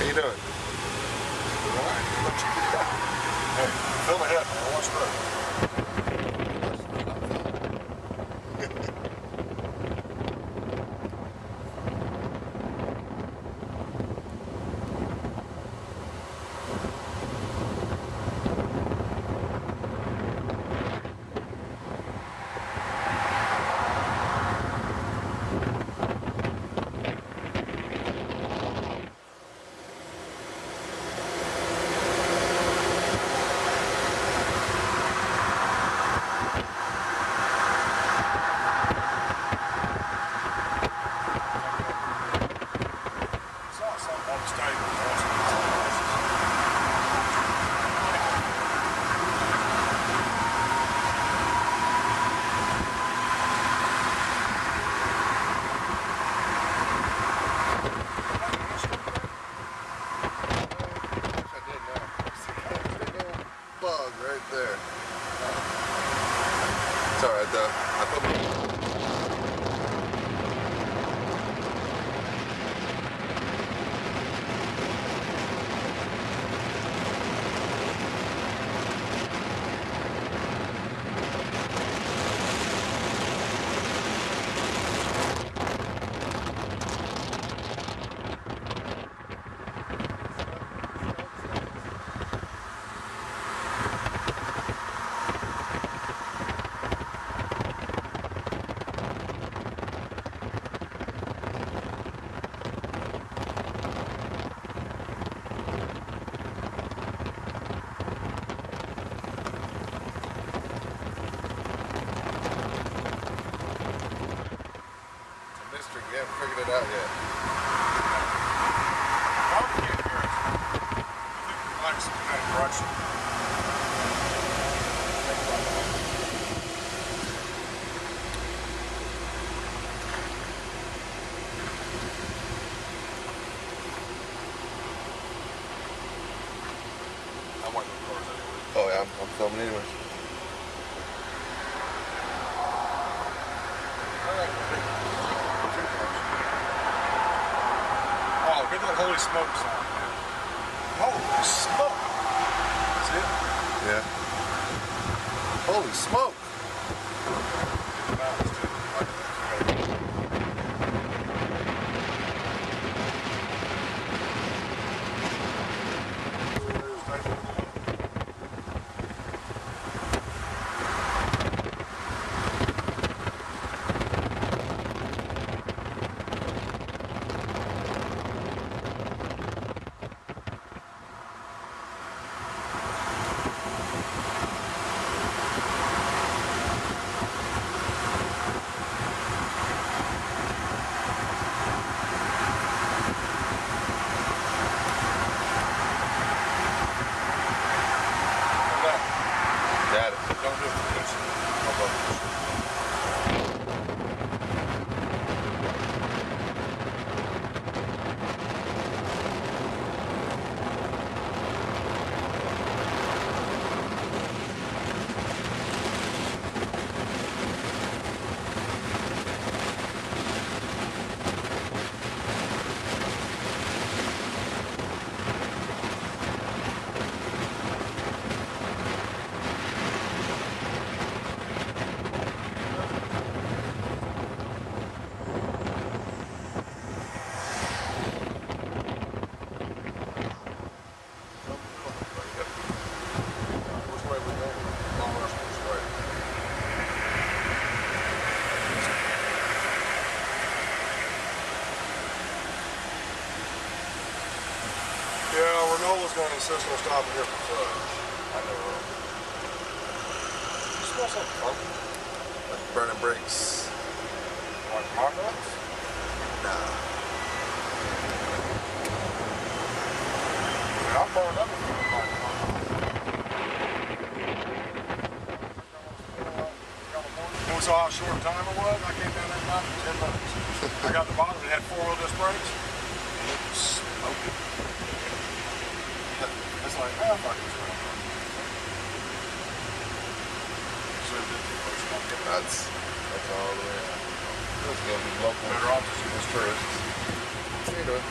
How you doing? All right. Hey, film ahead, man. Watch the bug right there. It's alright though. We haven't figured it out yet. Like some kind of brush. I want the cars anyway. Oh yeah, I'm filming anyways. Oh, get that holy smoke sound, man. Holy smoke! See it? Yeah. Holy smoke! Got it. Don't do it for this. How about this? Yeah, Renola's going to insist on stopping here for fudge. I know her. You smell something funky? Like burning brakes. Like hot nuts? Nah. Man, I'm burned up with like hot nuts. You saw how short time it was? I came down there about 10 minutes. I got the bottom, it had 4-wheel disc brakes. It was smoking. It's like, oh, fuck this one. That's all the way out. Let's go to the local. Better off just as tourists. How you doing?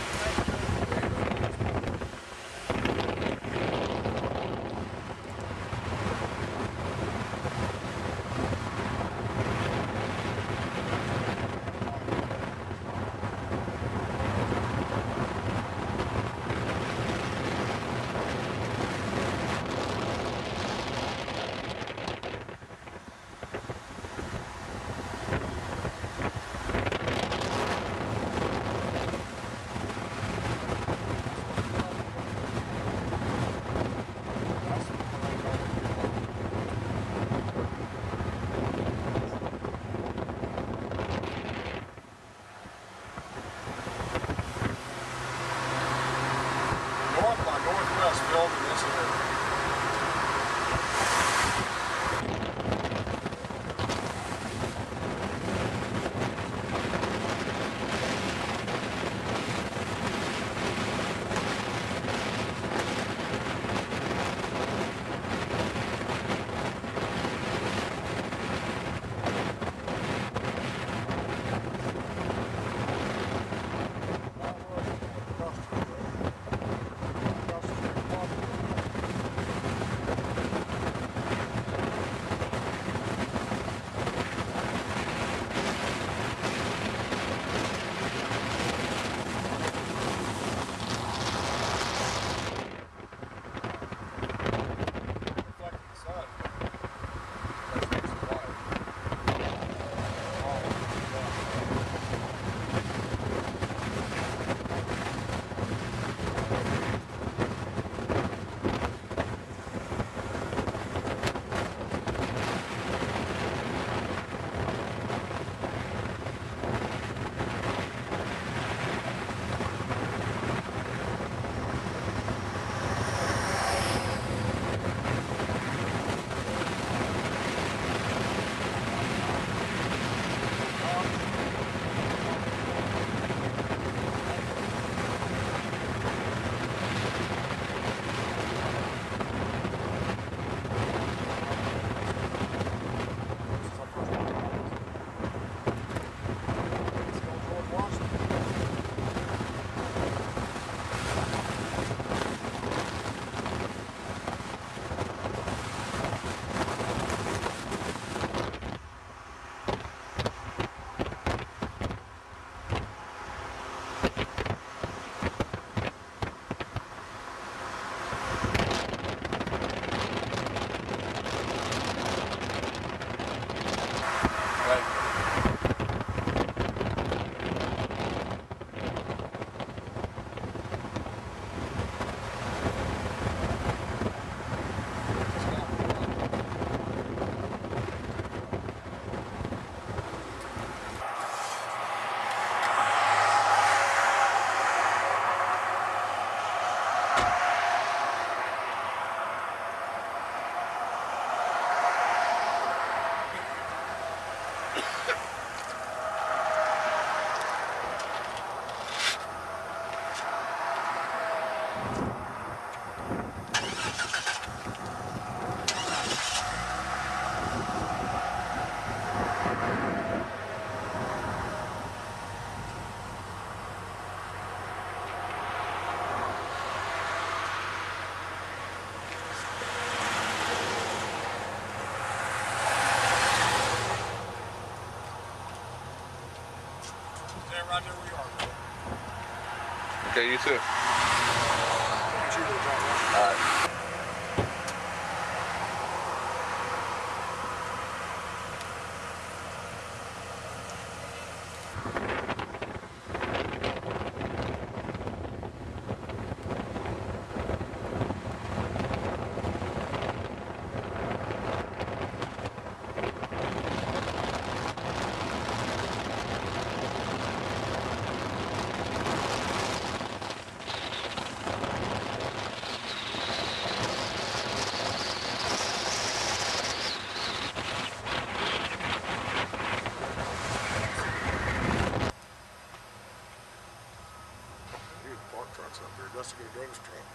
right there where you are, brother. Okay, you too. Get you there, John. All right. Dude, park trucks up there. Dusty gonna drive his truck.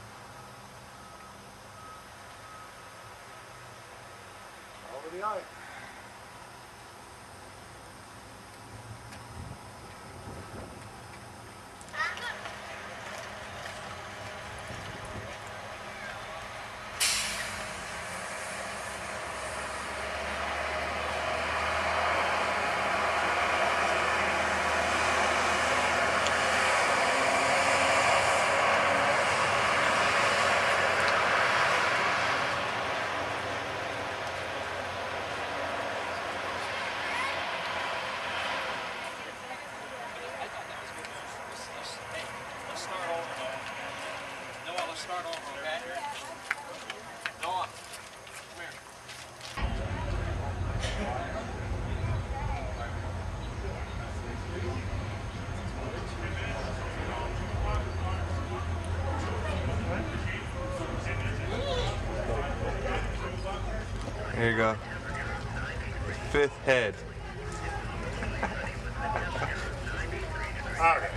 Over the eye. Start over, okay? Noah, come here. Here you go. Fifth head. All right.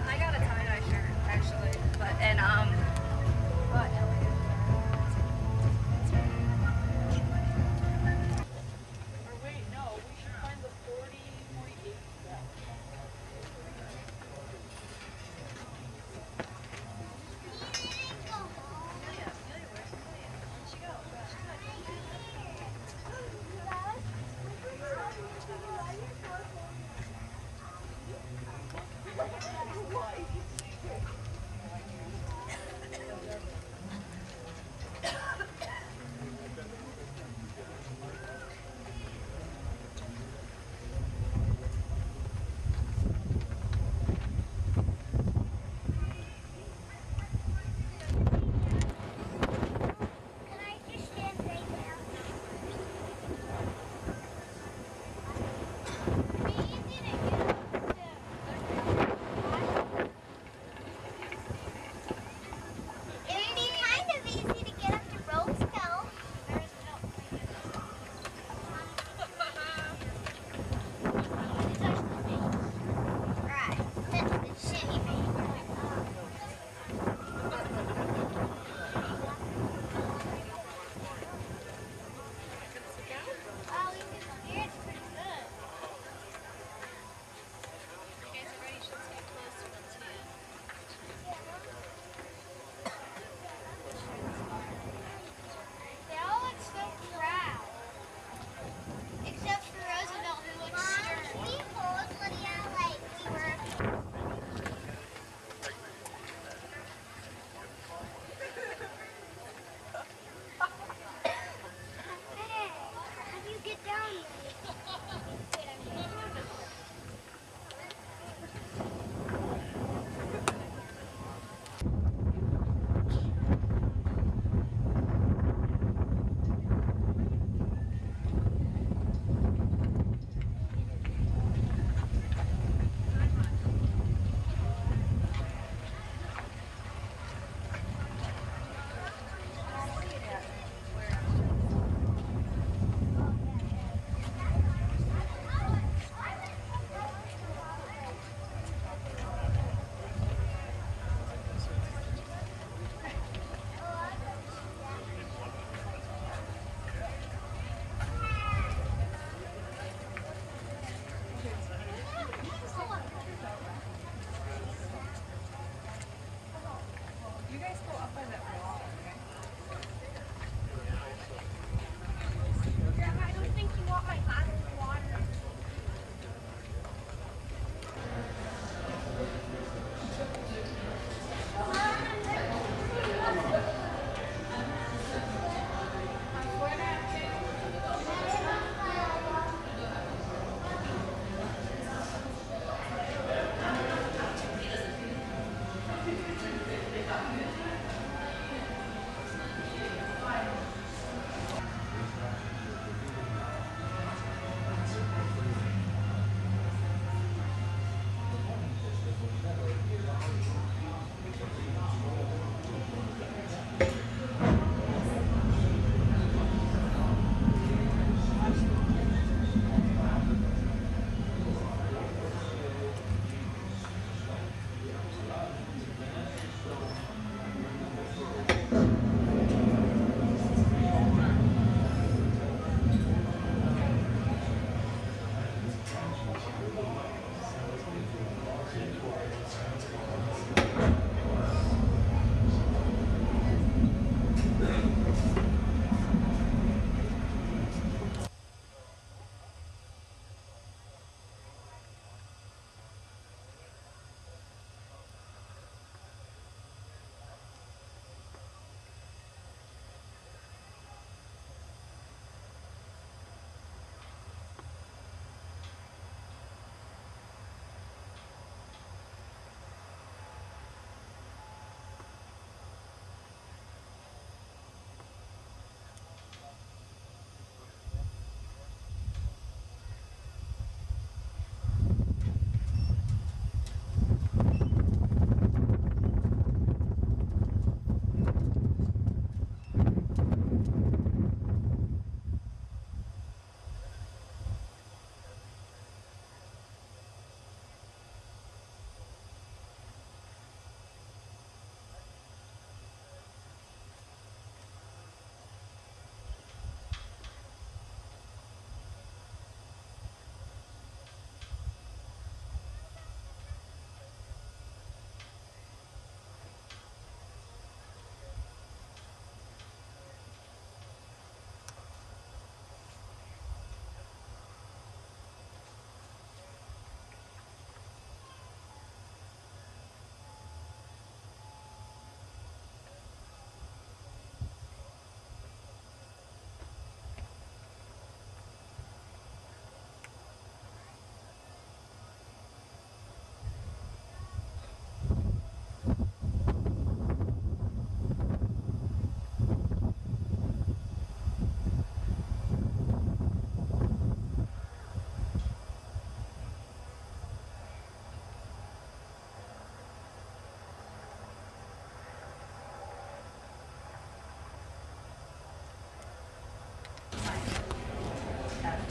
I got a tie-dye shirt actually, but but or wait, no, we should find the 48 belt. Amelia, where's Amelia? Where did she go?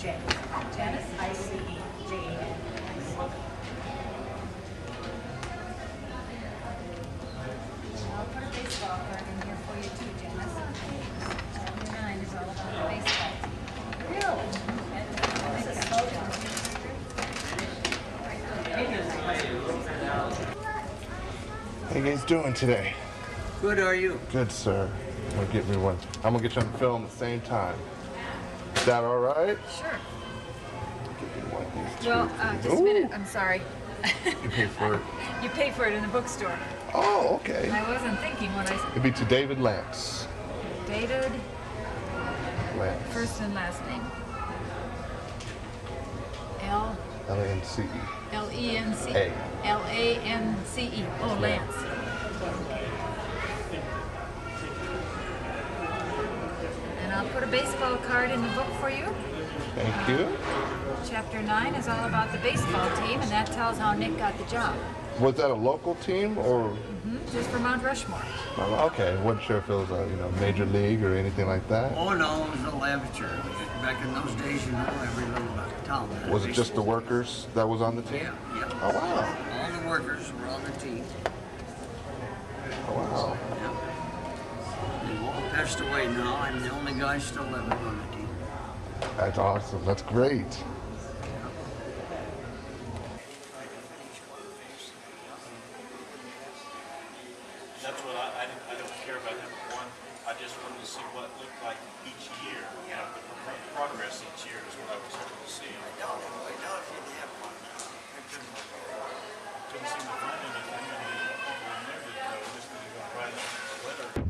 J. Janice, I-C-E, J-A-N. I'll put a baseball card in here for you too, Janice. Chapter 9 is all about the baseball team. Really? This is so How you guys doing today? Good, are you? Good, sir. I'm gonna get me one. I'm gonna get you on film at the same time. Is that all right? Sure. Get me one of these two. Well, just a minute. I'm sorry. You pay for it. You pay for it in the bookstore. Oh, okay. I wasn't thinking when I It'd be to David Lance. dated Lance. first and last name. L L-A-N-C-E. L-E-N-C A. L-A-N-C-E. Oh, Lance. And I'll put a baseball card in the book for you. Thank you. Chapter 9 is all about the baseball team, and that tells how Nick got the job. Was that a local team or? Just for Mount Rushmore. Okay, wasn't sure if it was a major league or anything like that. Oh no, it was a amateur. Back in those days, every little town had a Was it just the baseball workers that was on the team? team. Yeah, yeah. Oh wow! All the workers were on the team. Oh wow! Yeah. They've all passed away now. I'm the only guy still living on the team. That's awesome. That's great. That's what I don't care about number one. I just wanted to see what it looked like each year. You know, the progress each year is what I was hoping to see. I doubt if you'd have one. Couldn't seem to find anything. I mean, people in there that were just going to go right up the letter.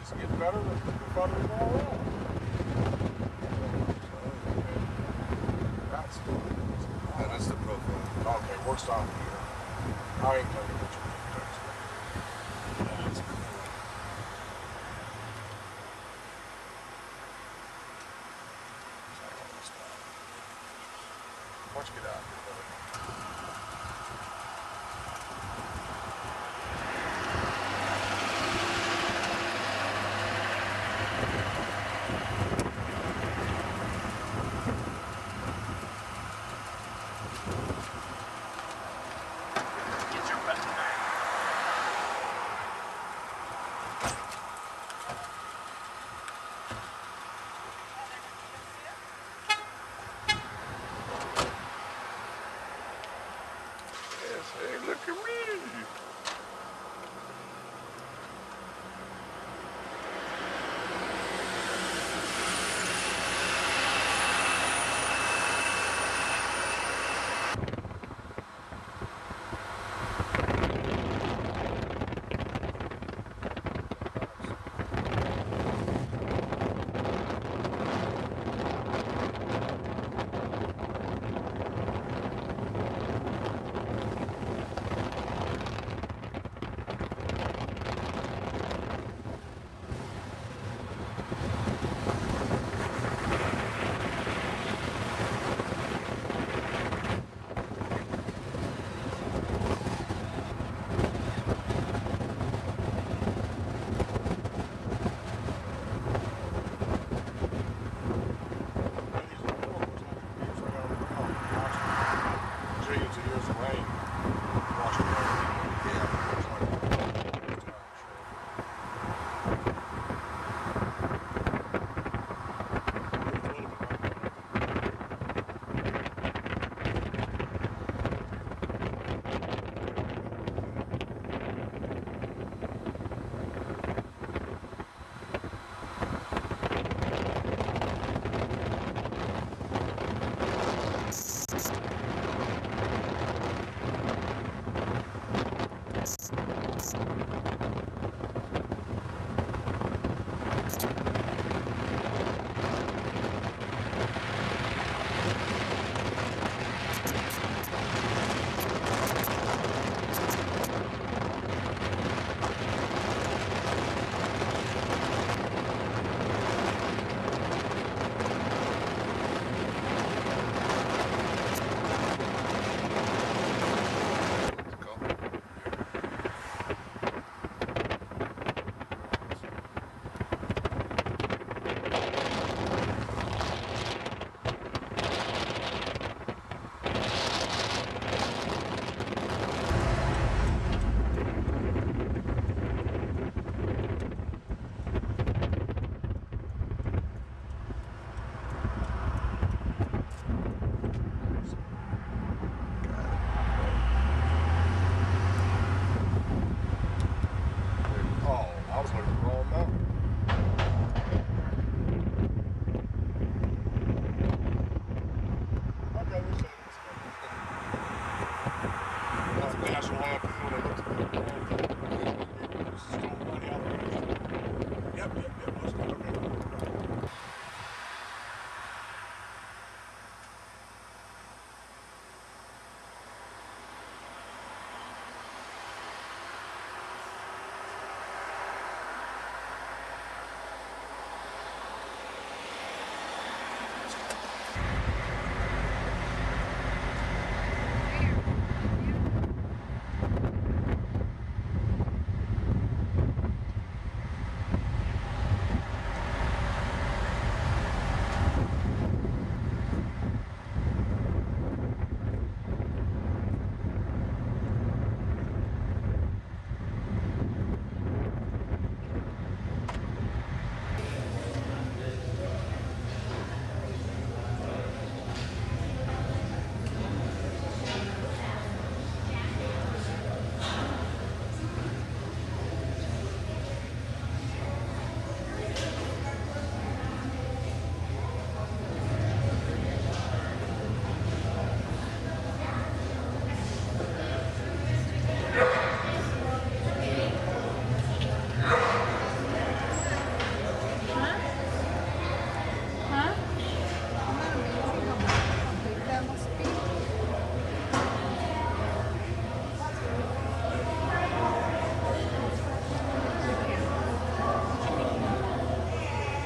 It's getting better than we thought it was all around. That is the profile. Okay, we're stopping here. I ain't telling you what you need to text me. Why don't you get out here, brother? Get your button back. Yes, hey, look at me. Oh, I was looking at the wrong number. Okay, we see. That's the national anthem when they looked at the stole money out of it. Yep, let's go.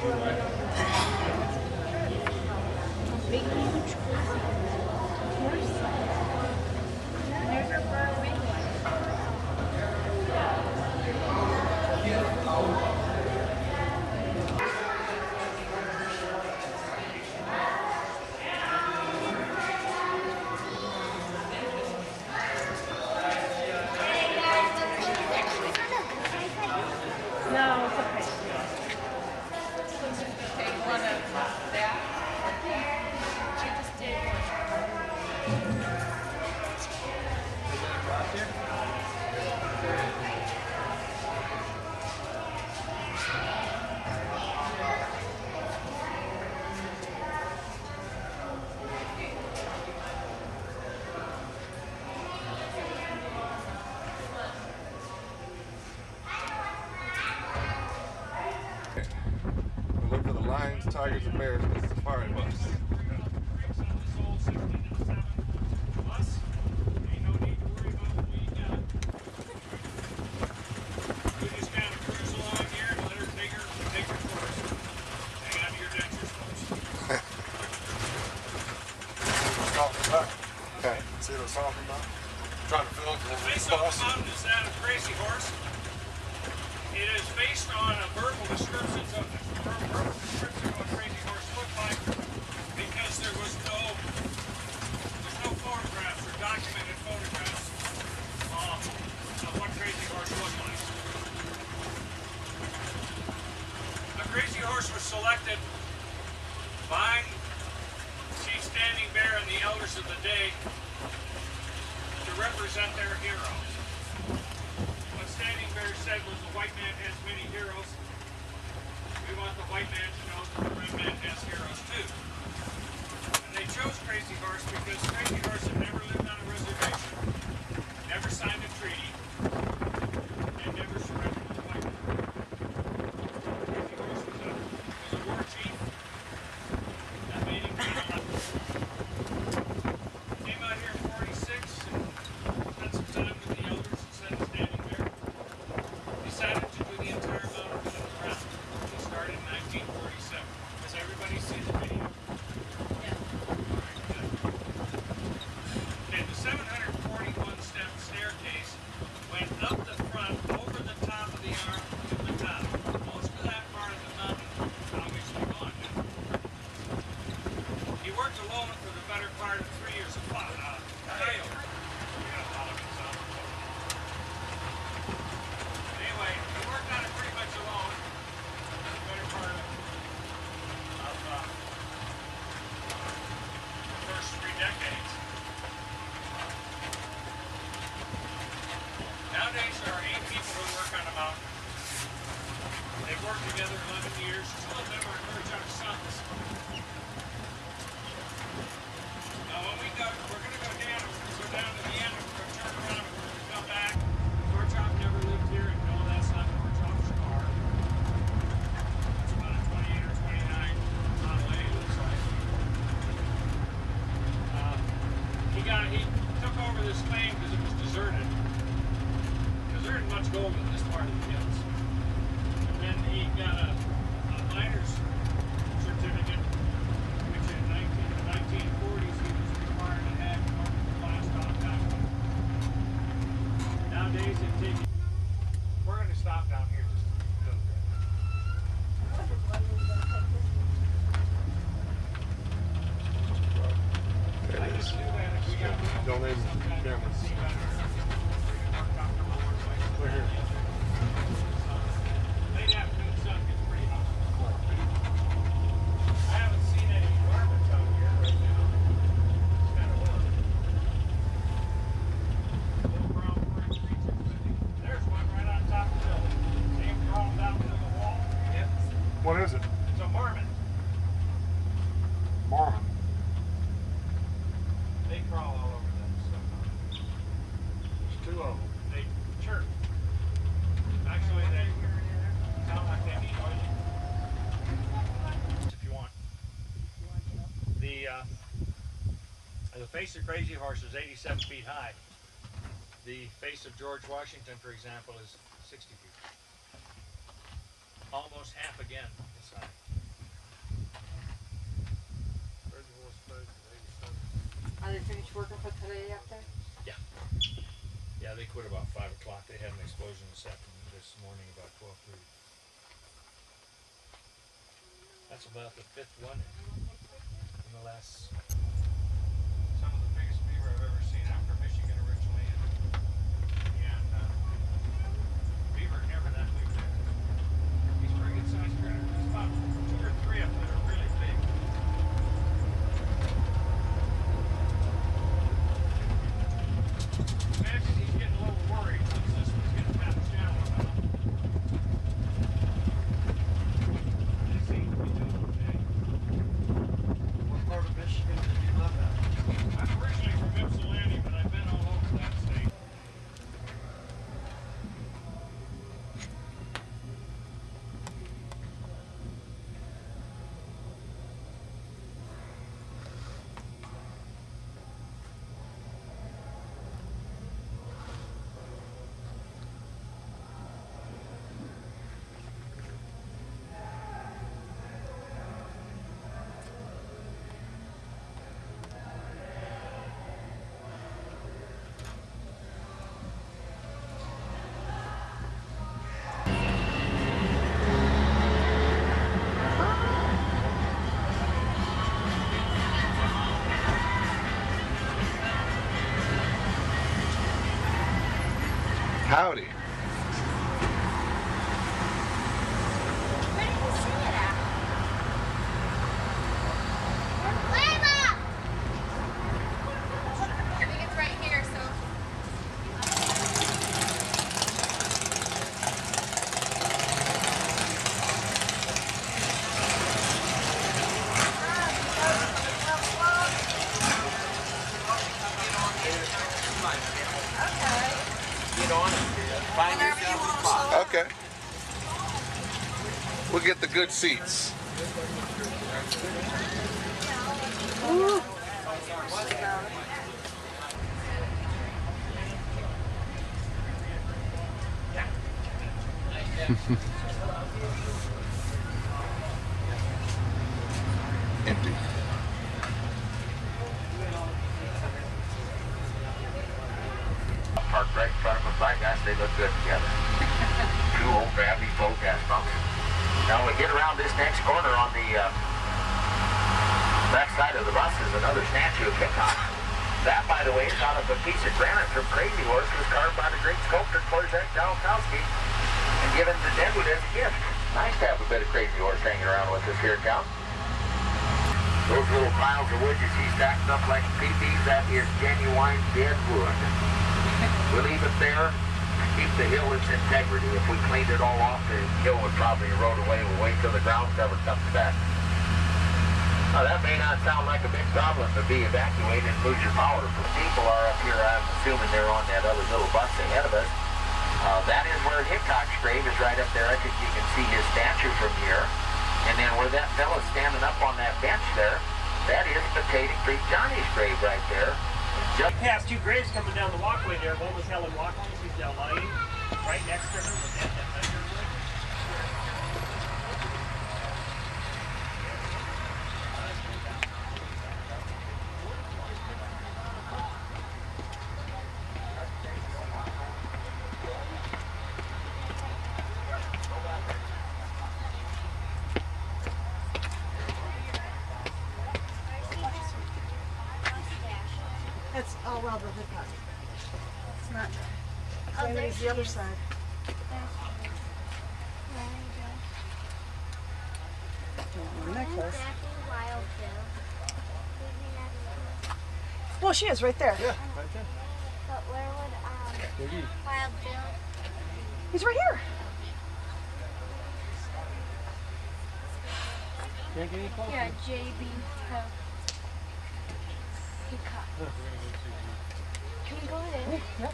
Okay. Big, huge horse. And there's her for a big one. No, it's okay. Take one of that. She just did one. We look for the lions, tigers, and bears in the safari bus. Okay. See what I'm talking about? Trying to fill The the face of the mountain is that of Crazy Horse. It is based on a verbal description of what Crazy Horse looked like because there's no photographs or documented photographs of what Crazy Horse looked like. A Crazy Horse was selected by Chief Standing Bear and the elders of the day to represent their heroes. What Standing Bear said was the white man has many heroes. We want the white man to know that the red man has heroes too. And they chose Crazy Horse because Crazy Horse had never lived on a reservation, never signed a treaty, worked together 11 years. Two of them are Murdoch's sons. Now when we're going to go down, we're going to go down to the end, we're going to turn around, and we're going to come back. Murdoch never lived here, and no, that's not Murdoch's car. It's about a 28 or 29 Model A, it looks like. He took over this claim because it was deserted. Because there isn't much gold in this part of the hills. And then he got a miner's certificate, which in the 1940s he was required to have in order to blast off copper. Nowadays it takes. We're going to stop down here just a little bit. There I it just is. do that if we got Don't name some kind of cameras. see better. We're here. Late afternoon sun gets pretty hot. I haven't seen any varmints out here right now. It's kind of warm. Little brown furry creatures. There's one right on top of the hill. See him crawling down to the wall? Yep. What is it? It's a marmot. Mormon. They crawl all over that stuff. There's two of them. They chirp. Actually, they sound like they need oil. If you want. The face of Crazy Horse is 87 feet high. The face of George Washington, for example, is 60 feet. Almost half again its high. Are they finished working for today up there? Yeah, they quit about 5 o'clock. They had an explosion this morning about 12:30. That's about the 5th one in the last. Some of the biggest beaver I've ever seen. I'm from Michigan originally, and beaver are never that big there. He's a pretty good sized critter. There's about 2 or 3 of them that are really big. Imagine he's getting a little worried since this one's getting kind of shallow now. They seem to be doing okay. What part of Michigan did you live at? I'm originally from Ypsilanti, but I've been all over that state. Howdy. Where did you see it at? Layla! I think it's right here, so. Okay. We'll get the good seats. Empty. Parked right in front of them. By gosh, they look good together. Two old gravity flow gas pumps. Now we get around this next corner on the back side of the bus is another statue of Hickok. That, by the way, is out of a piece of granite from Crazy Horse, was carved by the great sculptor Korzak Dalkowski and given to Deadwood as a gift. Nice to have a bit of Crazy Horse hanging around with us here, Count. Those little piles of wood you see stacked up like peepees, that is genuine Deadwood. We'll leave it there. keep the hill its integrity. If we cleaned it all off, the hill would probably erode away. We'll wait till the ground cover comes back. Now, that may not sound like a big problem to be evacuated and lose your power. If people are up here, I'm assuming they're on that other little bus ahead of us. That is where Hickok's grave is, right up there. I think you can see his statue from here. And then where that fellow's standing up on that bench there, that is Potato Creek Johnny's grave right there. We passed two graves coming down the walkway there. One was Helen Watkins, who's now lying right next to her. Was that Tiger Wood? That's Wild Bill Hickok. It's not. Oh, It's the other side. Necklace. Wild Bill. Well, she is right there. Yeah, right there. But where would Wild Bill? He's right here. Can't get any closer. Yeah, J.B. Hickok. Can we go in? Yep.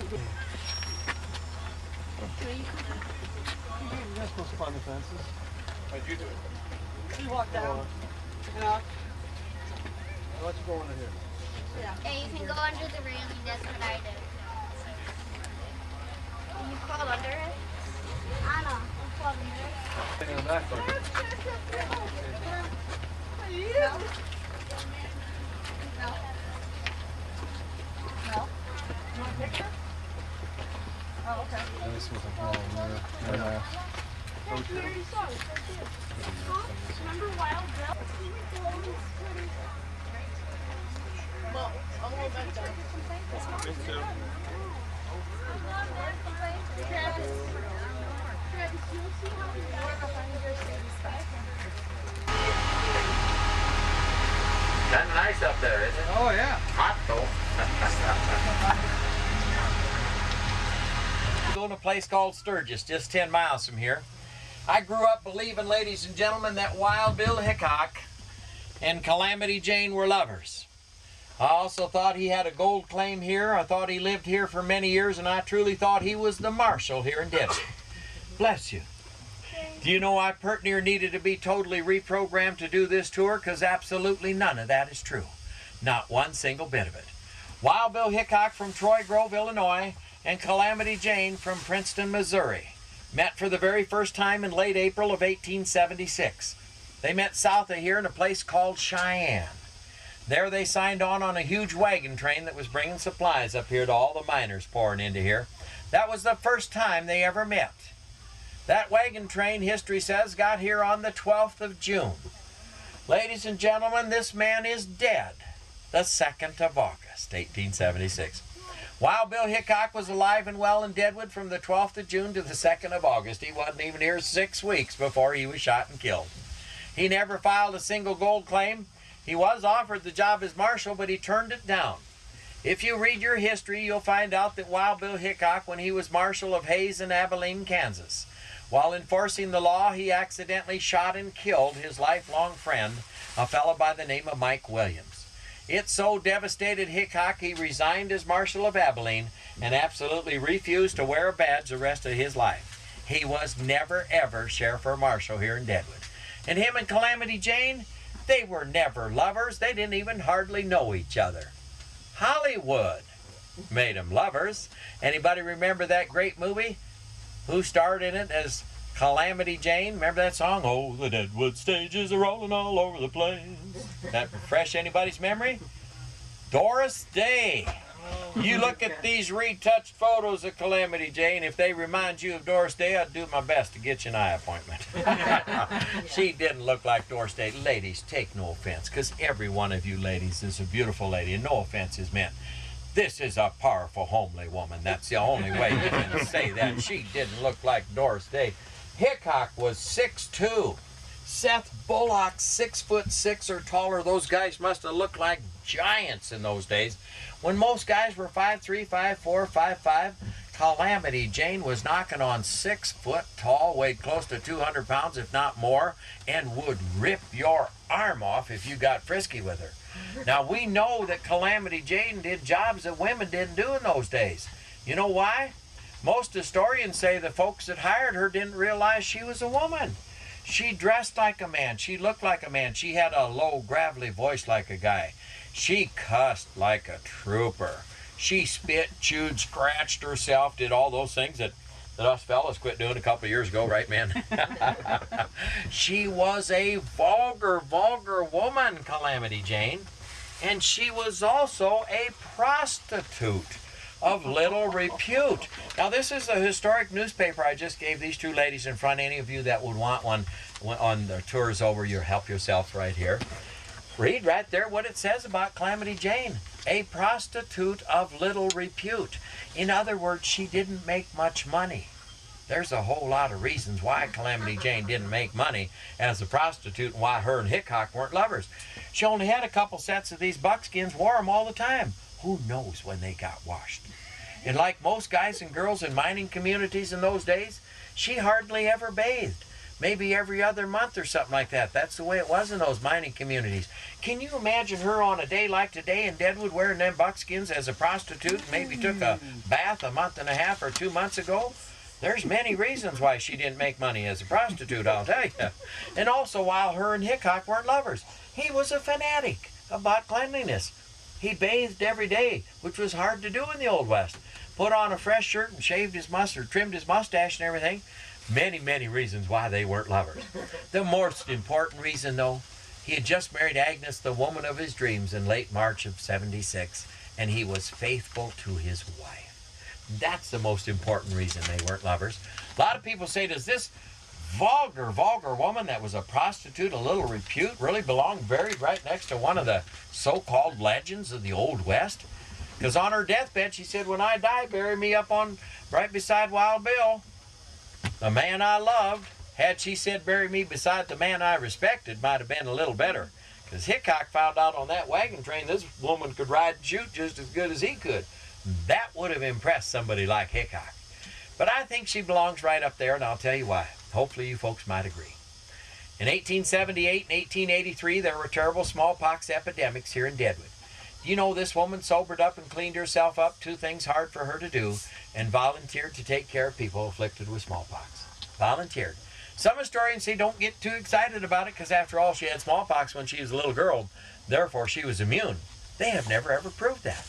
You're not supposed to climb the fences. How'd you do it? You walk down. Yeah. I'll let you go under here. Yeah. Yeah, you can go under the railing. That's what I did. Can you crawl under it? Anna, I'll crawl under it. Taking it back there. No. No. You want a picture? Oh, okay. This was a hell yeah. Remember Wild Bill? Well, I'll hold that down. Me too. Travis, you'll see how we got behind your stuff. That's nice up there, isn't it? Oh, yeah. Hot though. We go to a place called Sturgis, just 10 miles from here. I grew up believing, ladies and gentlemen, that Wild Bill Hickok and Calamity Jane were lovers. I also thought he had a gold claim here. I thought he lived here for many years, and I truly thought he was the marshal here in Deadwood. Bless you. Do you know I pert near needed to be totally reprogrammed to do this tour? Because absolutely none of that is true. Not one single bit of it. Wild Bill Hickok from Troy Grove, Illinois, and Calamity Jane from Princeton, Missouri met for the very first time in late April of 1876. They met south of here in a place called Cheyenne. There they signed on a huge wagon train that was bringing supplies up here to all the miners pouring into here. That was the first time they ever met. That wagon train, history says, got here on the 12th of June. Ladies and gentlemen, this man is dead. The 2nd of August, 1876. Wild Bill Hickok was alive and well in Deadwood from the 12th of June to the 2nd of August. He wasn't even here 6 weeks before he was shot and killed. He never filed a single gold claim. He was offered the job as marshal, but he turned it down. If you read your history, you'll find out that Wild Bill Hickok, when he was marshal of Hays and Abilene, Kansas, while enforcing the law, he accidentally shot and killed his lifelong friend, a fellow by the name of Mike Williams. It so devastated Hickok, he resigned as Marshal of Abilene and absolutely refused to wear a badge the rest of his life. He was never, ever sheriff or marshal here in Deadwood. And him and Calamity Jane, they were never lovers. They didn't even hardly know each other. Hollywood made them lovers. Anybody remember that great movie? Who starred in it as Calamity Jane? Remember that song? Oh, the Deadwood stages are rolling all over the place. That refresh anybody's memory? Doris Day. You look at these retouched photos of Calamity Jane. If they remind you of Doris Day, I'd do my best to get you an eye appointment. She didn't look like Doris Day. Ladies, take no offense, because every one of you ladies is a beautiful lady, and no offense is meant. This is a powerful, homely woman. That's the only way you can say that. She didn't look like Doris Day. Hickok was 6'2". Seth Bullock, 6'6" or taller. Those guys must have looked like giants in those days. When most guys were 5'3", 5'4", 5'5", Calamity Jane was knocking on 6 foot tall, weighed close to 200 pounds, if not more, and would rip your arm off if you got frisky with her. Now, we know that Calamity Jane did jobs that women didn't do in those days. You know why? Most historians say the folks that hired her didn't realize she was a woman. She dressed like a man. She looked like a man. She had a low, gravelly voice like a guy. She cussed like a trooper. She spit, chewed, scratched herself, did all those things that us fellas quit doing a couple of years ago, right, man? She was a vulgar woman, Calamity Jane. And she was also a prostitute of little repute. Now, this is a historic newspaper I just gave these two ladies in front. Any of you that would want one on the tours over, you help yourself right here. Read right there what it says about Calamity Jane. A prostitute of little repute. In other words, she didn't make much money. There's a whole lot of reasons why Calamity Jane didn't make money as a prostitute and why her and Hickok weren't lovers. She only had a couple sets of these buckskins, wore them all the time. Who knows when they got washed? And like most guys and girls in mining communities in those days, she hardly ever bathed. Maybe every other month or something like that. That's the way it was in those mining communities. Can you imagine her on a day like today in Deadwood wearing them buckskins as a prostitute? Maybe took a bath a month and a half or 2 months ago? There's many reasons why she didn't make money as a prostitute, I'll tell you. And also while her and Hickok weren't lovers. He was a fanatic about cleanliness. He bathed every day, which was hard to do in the Old West. Put on a fresh shirt and shaved his mustache, trimmed his mustache and everything. Many reasons why they weren't lovers. The most important reason, though, he had just married Agnes, the woman of his dreams, in late March of '76, and he was faithful to his wife. That's the most important reason they weren't lovers. A lot of people say, does this vulgar woman that was a prostitute, a little repute, really belong buried right next to one of the so-called legends of the Old West? Because on her deathbed, she said, when I die, bury me up on right beside Wild Bill, the man I loved. Had she said bury me beside the man I respected, might have been a little better. Because Hickok found out on that wagon train this woman could ride and shoot just as good as he could. That would have impressed somebody like Hickok. But I think she belongs right up there, and I'll tell you why. Hopefully you folks might agree. In 1878 and 1883, there were terrible smallpox epidemics here in Deadwood. You know, this woman sobered up and cleaned herself up, 2 things hard for her to do, and volunteered to take care of people afflicted with smallpox. Volunteered. Some historians say don't get too excited about it, because after all, she had smallpox when she was a little girl, therefore she was immune. They have never ever proved that.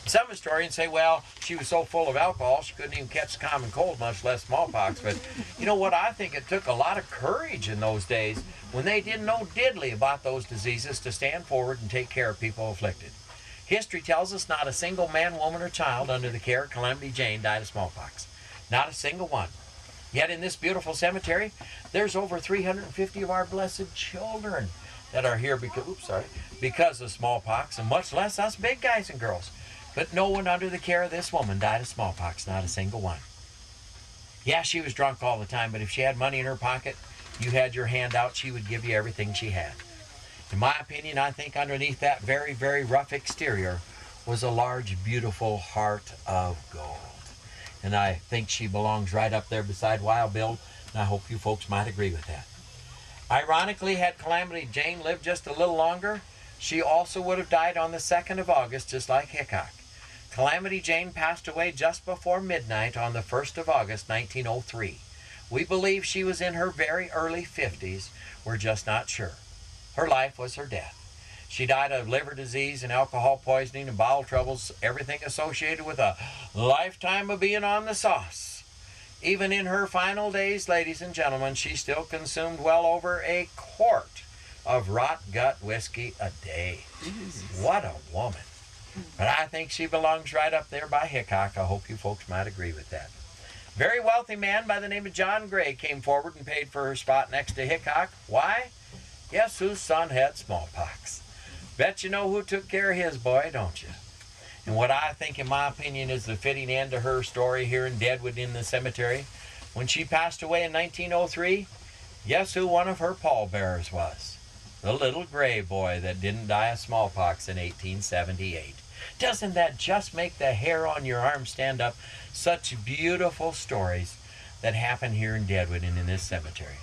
Some historians say, well, she was so full of alcohol she couldn't even catch the common cold, much less smallpox. But you know what? I think it took a lot of courage in those days when they didn't know diddly about those diseases to stand forward and take care of people afflicted. History tells us not a single man, woman, or child under the care of Calamity Jane died of smallpox. Not a single one. Yet in this beautiful cemetery, there's over 350 of our blessed children that are here because of smallpox, and much less us big guys and girls. But no one under the care of this woman died of smallpox, not a single one. Yeah, she was drunk all the time, but if she had money in her pocket, you had your hand out, she would give you everything she had. In my opinion, I think underneath that very rough exterior was a large, beautiful heart of gold. And I think she belongs right up there beside Wild Bill, and I hope you folks might agree with that. Ironically, had Calamity Jane lived just a little longer, she also would have died on the 2nd of August, just like Hickok. Calamity Jane passed away just before midnight on the 1st of August, 1903. We believe she was in her very early 50s. We're just not sure. Her life was her death. She died of liver disease and alcohol poisoning and bowel troubles, everything associated with a lifetime of being on the sauce. Even in her final days, ladies and gentlemen, she still consumed well over a quart of rot gut whiskey a day. What a woman. But I think she belongs right up there by Hickok. I hope you folks might agree with that. Very wealthy man by the name of John Gray came forward and paid for her spot next to Hickok. Why? Guess whose son had smallpox? Bet you know who took care of his boy, don't you? And what I think, in my opinion, is the fitting end to her story here in Deadwood in the cemetery. When she passed away in 1903, guess who one of her pallbearers was? The little Gray boy that didn't die of smallpox in 1878. Doesn't that just make the hair on your arm stand up? Such beautiful stories that happen here in Deadwood and in this cemetery.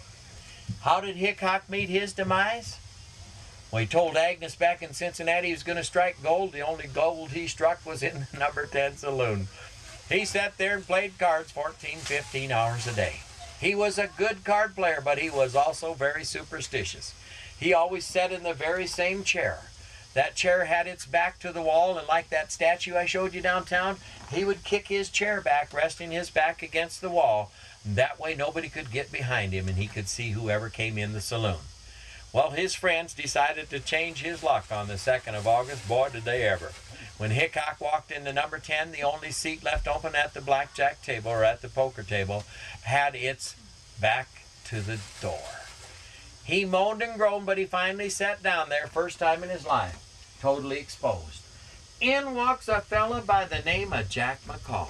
How did Hickok meet his demise? Well, he told Agnes back in Cincinnati he was going to strike gold. The only gold he struck was in the number 10 saloon. He sat there and played cards 14, 15 hours a day. He was a good card player, but he was also very superstitious. He always sat in the very same chair. That chair had its back to the wall, and like that statue I showed you downtown, he would kick his chair back, resting his back against the wall. That way nobody could get behind him, and he could see whoever came in the saloon. Well, his friends decided to change his luck on the 2nd of August. Boy, did they ever. When Hickok walked into number 10, the only seat left open at the blackjack table or at the poker table had its back to the door. He moaned and groaned, but he finally sat down there, first time in his life, totally exposed. In walks a fella by the name of Jack McCall.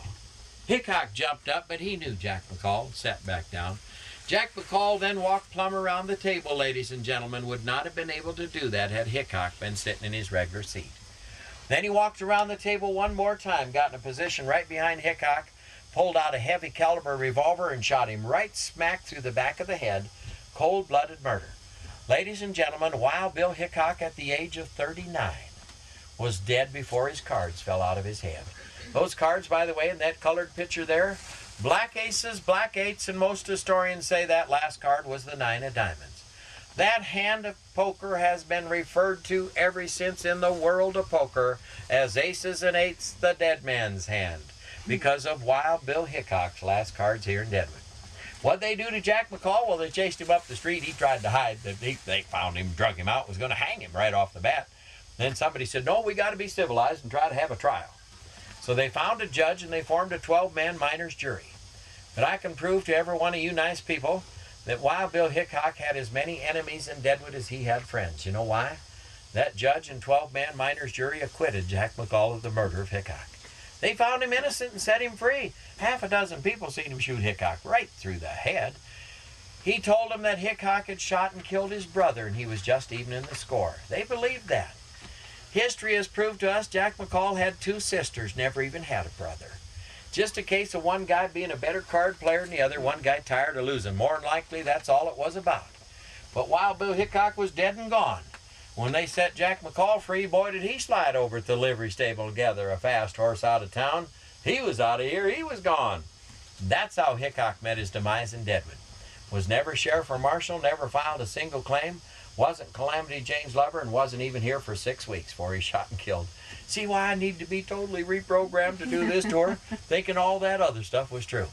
Hickok jumped up, but he knew Jack McCall, sat back down. Jack McCall then walked plumb around the table, ladies and gentlemen. Would not have been able to do that had Hickok been sitting in his regular seat. Then he walked around the table one more time, got in a position right behind Hickok, pulled out a heavy caliber revolver and shot him right smack through the back of the head. Cold-blooded murder. Ladies and gentlemen, Wild Bill Hickok at the age of 39 was dead before his cards fell out of his hand. Those cards, by the way, in that colored picture there, black aces, black eights, and most historians say that last card was the 9 of diamonds. That hand of poker has been referred to ever since in the world of poker as aces and eights, the dead man's hand, because of Wild Bill Hickok's last cards here in Deadwood. What'd they do to Jack McCall? Well, they chased him up the street. He tried to hide. They found him, drug him out, was going to hang him right off the bat. Then somebody said, no, we got to be civilized and try to have a trial. So they found a judge and they formed a 12-man miners jury. But I can prove to every one of you nice people that Wild Bill Hickok had as many enemies in Deadwood as he had friends. You know why? That judge and 12-man miners jury acquitted Jack McCall of the murder of Hickok. They found him innocent and set him free. Half a dozen people seen him shoot Hickok right through the head. He told them that Hickok had shot and killed his brother and he was just evening the score. They believed that. History has proved to us Jack McCall had 2 sisters, never even had a brother. Just a case of one guy being a better card player than the other, one guy tired of losing. More than likely, that's all it was about. But Wild Bill Hickok was dead and gone. When they set Jack McCall free, boy, did he slide over at the livery stable to gather a fast horse out of town. He was out of here. He was gone. That's how Hickok met his demise in Deadwood. Was never sheriff or marshal, never filed a single claim, wasn't Calamity Jane's lover, and wasn't even here for 6 weeks before he shot and killed. See why I need to be totally reprogrammed to do this to her? Thinking all that other stuff was true.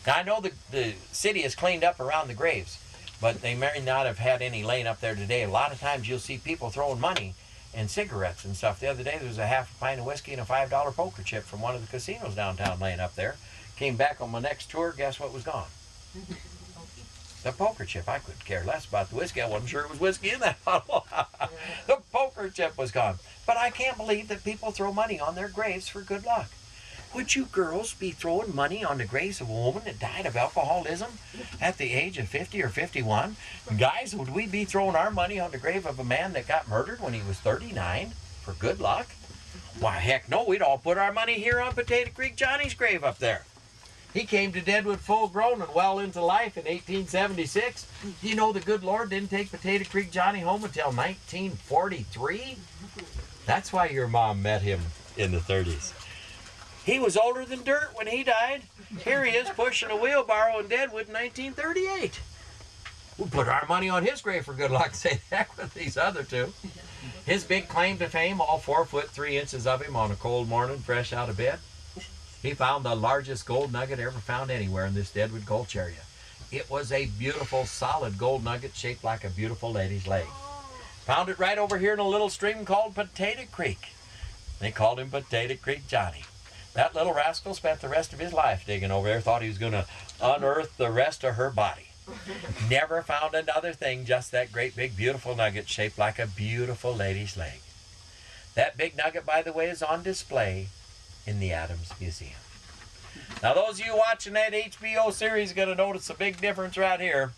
Now, I know the city has cleaned up around the graves, but they may not have had any laying up there today. A lot of times you'll see people throwing money and cigarettes and stuff. The other day there was a half a pint of whiskey and a $5 poker chip from one of the casinos downtown laying up there. Came back on my next tour, guess what was gone? The poker chip. I couldn't care less about the whiskey. I wasn't sure it was whiskey in that bottle. The poker chip was gone. But I can't believe that people throw money on their graves for good luck. Would you girls be throwing money on the graves of a woman that died of alcoholism at the age of 50 or 51? Guys, would we be throwing our money on the grave of a man that got murdered when he was 39 for good luck? Why, heck no, we'd all put our money here on Potato Creek Johnny's grave up there. He came to Deadwood full grown and well into life in 1876. You know the good Lord didn't take Potato Creek Johnny home until 1943? That's why your mom met him in the 30s. He was older than dirt when he died. Here he is pushing a wheelbarrow in Deadwood in 1938. We'll put our money on his grave for good luck, say heck with these other two. His big claim to fame, all 4 foot 3 inches of him on a cold morning, fresh out of bed. He found the largest gold nugget ever found anywhere in this Deadwood Gulch area. It was a beautiful, solid gold nugget shaped like a beautiful lady's leg. Found it right over here in a little stream called Potato Creek. They called him Potato Creek Johnny. That little rascal spent the rest of his life digging over there, thought he was going to unearth the rest of her body. Never found another thing, just that great big beautiful nugget shaped like a beautiful lady's leg. That big nugget, by the way, is on display in the Adams Museum. Now, those of you watching that HBO series are going to notice a big difference right here.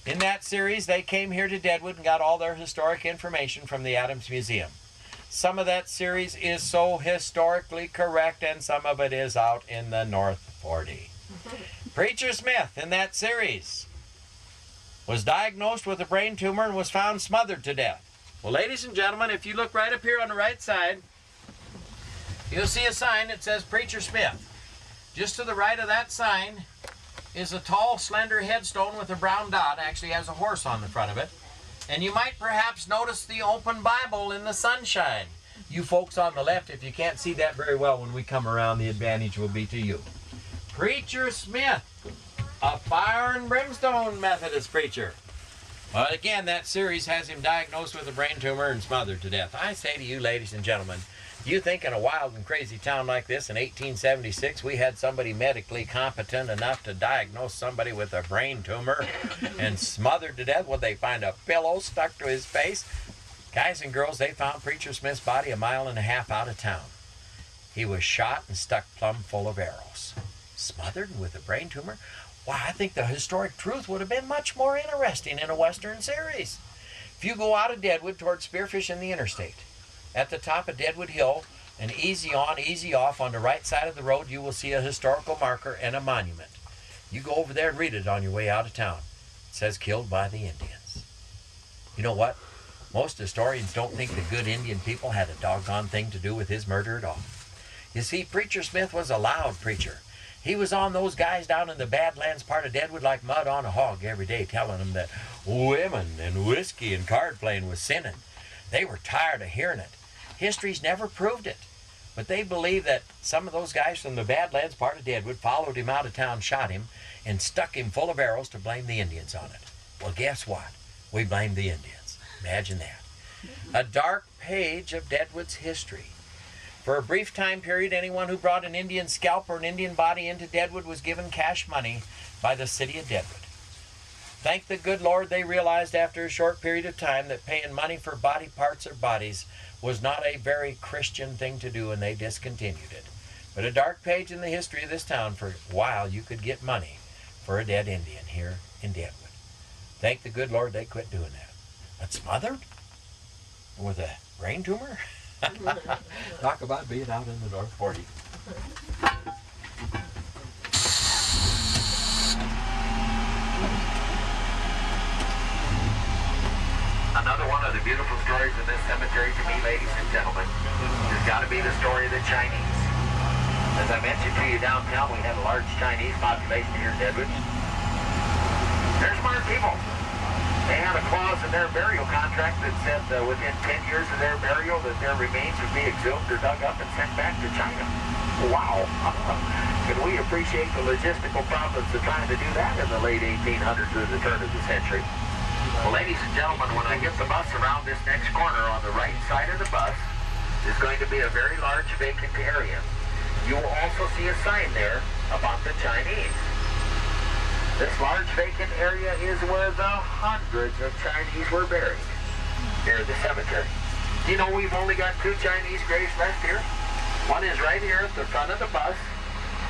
In that series, they came here to Deadwood and got all their historic information from the Adams Museum. Some of that series is so historically correct, and some of it is out in the North 40. Preacher Smith in that series was diagnosed with a brain tumor and was found smothered to death. Well, ladies and gentlemen, if you look right up here on the right side, you'll see a sign that says Preacher Smith. Just to the right of that sign is a tall, slender headstone with a brown dot. Actually has a horse on the front of it. And you might perhaps notice the open Bible in the sunshine. You folks on the left, if you can't see that very well when we come around, the advantage will be to you. Preacher Smith, a fire and brimstone Methodist preacher. Well, again, that series has him diagnosed with a brain tumor and smothered to death. I say to you, ladies and gentlemen, you think in a wild and crazy town like this in 1876 we had somebody medically competent enough to diagnose somebody with a brain tumor and smothered to death? Would they find a pillow stuck to his face? Guys and girls, they found Preacher Smith's body 1.5 miles out of town. He was shot and stuck plumb full of arrows. Smothered with a brain tumor? Why, I think the historic truth would have been much more interesting in a Western series. If you go out of Deadwood towards Spearfish and the interstate, at the top of Deadwood Hill, and easy on, easy off on the right side of the road, you will see a historical marker and a monument. You go over there and read it on your way out of town. It says, killed by the Indians. You know what? Most historians don't think the good Indian people had a doggone thing to do with his murder at all. You see, Preacher Smith was a loud preacher. He was on those guys down in the Badlands part of Deadwood like mud on a hog every day, telling them that women and whiskey and card playing was sinning. They were tired of hearing it. History's never proved it. But they believe that some of those guys from the Badlands part of Deadwood followed him out of town, shot him, and stuck him full of arrows to blame the Indians on it. Well, guess what? We blame the Indians. Imagine that. A dark page of Deadwood's history. For a brief time period, anyone who brought an Indian scalp or an Indian body into Deadwood was given cash money by the city of Deadwood. Thank the good Lord they realized after a short period of time that paying money for body parts or bodies was not a very Christian thing to do, and they discontinued it. But a dark page in the history of this town. For a while you could get money for a dead Indian here in Deadwood. Thank the good Lord they quit doing that. But smothered? With a brain tumor? Talk about being out in the North 40. Another one of the beautiful stories in this cemetery to me, ladies and gentlemen, has got to be the story of the Chinese. As I mentioned to you downtown, we had a large Chinese population here in Deadwood. They're smart people. They had a clause in their burial contract that said within 10 years of their burial that their remains would be exhumed or dug up and sent back to China. Wow. Can we appreciate the logistical problems of trying to do that in the late 1800s or the turn of the century? Well, ladies and gentlemen, when I get the bus around this next corner, on the right side of the bus is going to be a very large vacant area. You will also see a sign there about the Chinese. This large vacant area is where the hundreds of Chinese were buried near the cemetery. You know, we've only got 2 Chinese graves left here. One is right here at the front of the bus.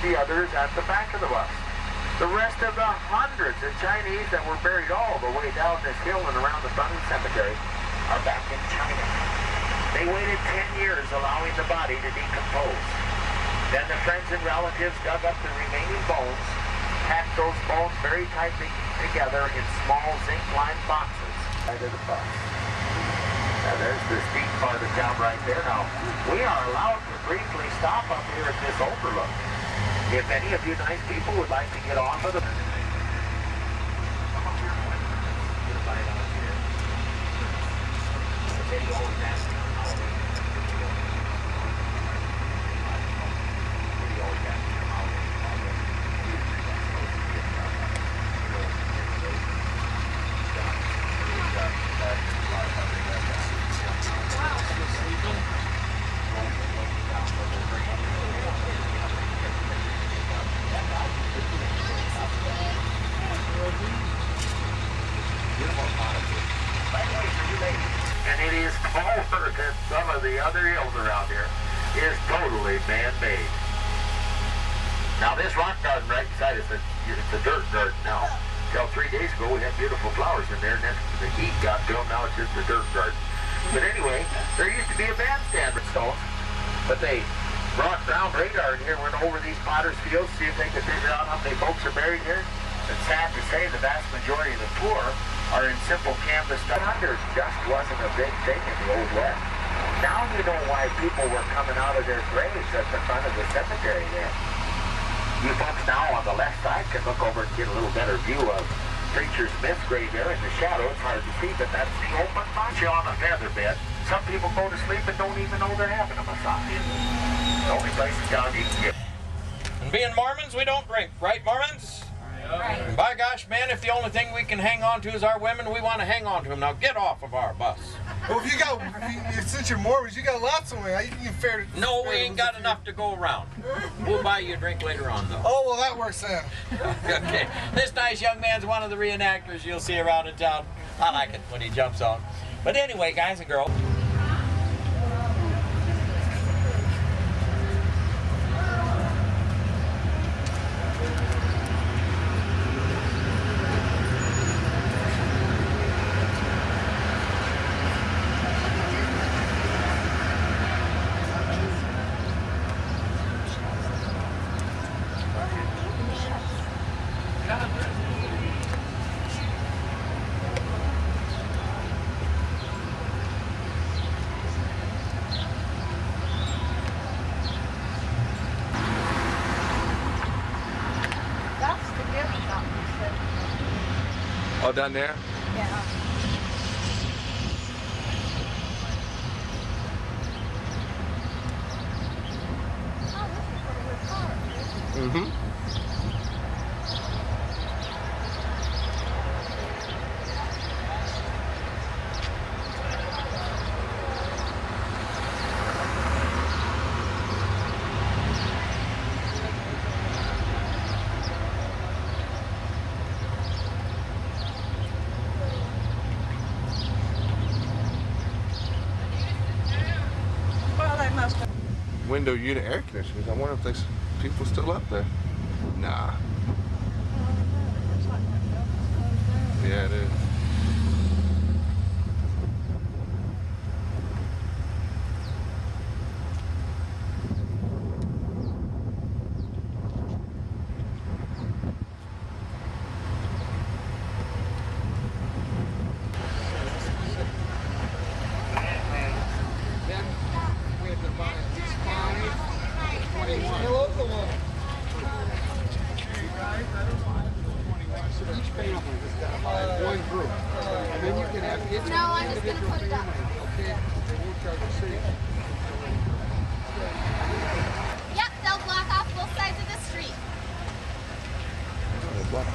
The other is at the back of the bus. The rest of the hundreds of Chinese that were buried all the way down this hill and around the front of the cemetery are back in China. They waited 10 years allowing the body to decompose. Then the friends and relatives dug up the remaining bones, packed those bones very tightly together in small zinc-lined boxes out of the bus. Now there's the steep part of town right there. Now, we are allowed to briefly stop up here at this overlook. If any of you nice people would like to get off of the... And it is taller than some of the other hills around here. It is totally man-made. Now this rock garden right beside us, it's a dirt garden now. Until 3 days ago we had beautiful flowers in there, and then the heat got to them. Now it's just a dirt garden. But anyway, there used to be a bandstand with stones, but they brought ground radar in here, went over these potter's fields, see if they could figure out how many folks are buried here. It's sad to say the vast majority of the poor are in simple canvas. Hunters just wasn't a big thing in the Old West. Now you know why people were coming out of their graves at the front of the cemetery there. You folks now on the left side can look over and get a little better view of Preacher Smith's grave there in the shadow. It's hard to see, but that's the open macho on a feather bed. Some people go to sleep and don't even know they're having a massage. The only place in town you can get. And being Mormons, we don't drink, right, Mormons? Right. And by gosh, man, if the only thing we can hang on to is our women, we want to hang on to them. Now get off of our bus. Well, since you're Mormons, you got lots of women. You can fair. No, we ain't got enough to go around. We'll buy you a drink later on, though. Oh, well, that works then. Okay. This nice young man's one of the reenactors you'll see around in town. I like it when he jumps on. But anyway, guys and girls. That's the gift shop. Oh, down there? Yeah. Mm-hmm. Well, they must have. Window unit air conditioners. I wonder if there's people still up there. Nah. Yeah, it is. One group. And then you can have each No, I'm just going to put it up. Okay, they won't charge a city. Yep, they'll block off both sides of the street. What?